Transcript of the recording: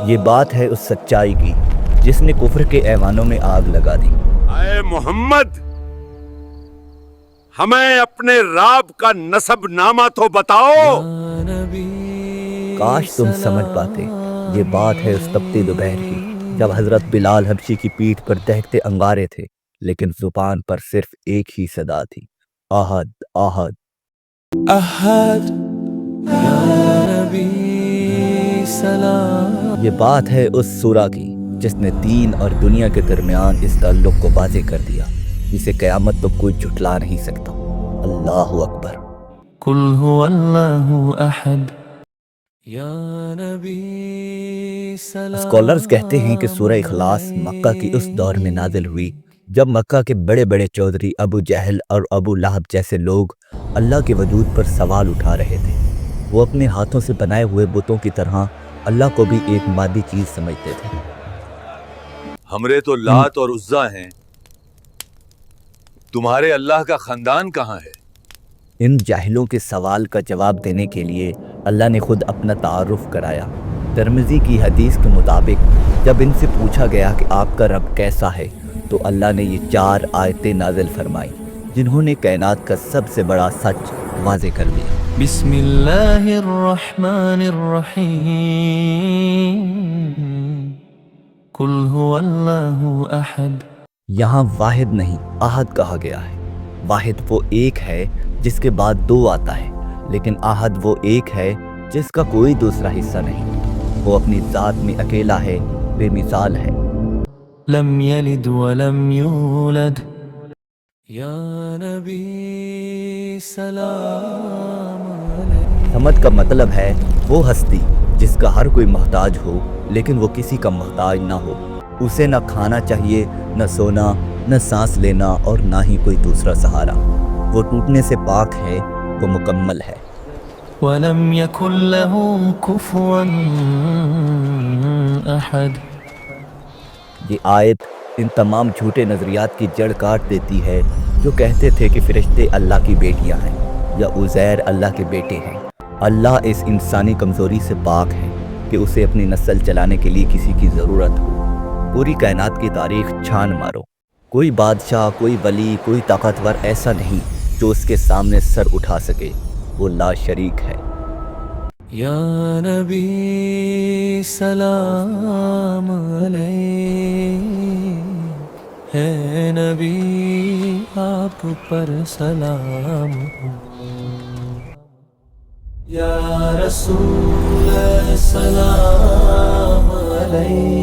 یہ بات ہے اس سچائی کی جس نے کفر کے ایوانوں میں آگ لگا دی۔ اے محمد، ہمیں اپنے رب کا نسب نامہ تو بتاؤ۔ کاش تم سمجھ پاتے، یہ بات ہے اس تپتی دوپہر کی جب حضرت بلال حبشی کی پیٹھ پر دہتے انگارے تھے، لیکن زبان پر صرف ایک ہی صدا تھی، احد احد احد یا نبی سلام۔ یہ بات ہے اس سورہ کی جس نے دین اور دنیا کے درمیان اس تعلق کو واضح کر دیا جسے قیامت تو کوئی جھٹلا نہیں سکتا۔ اللہ اکبر۔ قل هو اللہ احد یا نبی سلام۔ اسکالرز کہتے ہیں کہ سورہ اخلاص مکہ کی اس دور میں نازل ہوئی جب مکہ کے بڑے بڑے چودھری ابو جہل اور ابو لہب جیسے لوگ اللہ کے وجود پر سوال اٹھا رہے تھے۔ وہ اپنے ہاتھوں سے بنائے ہوئے بتوں کی طرح اللہ کو بھی ایک مادی چیز سمجھتے تھے۔ ہمارے تو لات اور عزا ہیں، تمہارے اللہ کا خاندان کہاں ہے؟ ان جاہلوں کے سوال کا جواب دینے کے لیے اللہ نے خود اپنا تعارف کرایا۔ ترمذی کی حدیث کے مطابق جب ان سے پوچھا گیا کہ آپ کا رب کیسا ہے تو اللہ نے یہ 4 آیتیں نازل فرمائیں جنہوں نے کائنات کا سب سے بڑا سچ واضح کر دیا۔ بسم اللہ الرحمن الرحیم قل هو اللہ احد۔ یہاں واحد نہیں احد کہا گیا ہے۔ واحد وہ ایک ہے جس کے بعد 2 آتا ہے، لیکن احد وہ ایک ہے جس کا کوئی دوسرا حصہ نہیں۔ وہ اپنی ذات میں اکیلا ہے، بے مثال ہے۔ لم یلد ولم یولد یا نبی سلام علیہ۔ سمد کا مطلب ہے وہ ہستی جس کا ہر کوئی محتاج ہو لیکن وہ کسی کا محتاج نہ ہو۔ اسے نہ کھانا چاہیے، نہ سونا، نہ سانس لینا اور نہ ہی کوئی دوسرا سہارا۔ وہ ٹوٹنے سے پاک ہے، وہ مکمل ہے۔ ولم یکن له کفوا احد۔ یہ آیت ان تمام جھوٹے نظریات کی جڑ کاٹ دیتی ہے جو کہتے تھے کہ فرشتے اللہ کی بیٹیاں ہیں یا عزیر اللہ کے بیٹے ہیں۔ اللہ اس انسانی کمزوری سے پاک ہے کہ اسے اپنی نسل چلانے کے لیے کسی کی ضرورت ہو۔ پوری کائنات کی تاریخ چھان مارو، کوئی بادشاہ، کوئی ولی، کوئی طاقتور ایسا نہیں جو اس کے سامنے سر اٹھا سکے۔ وہ لا شریک ہے۔ یا نبی سلام علیہ، ہے نبی آپ پر سلام ہو۔ یا رسول سلام علیہ۔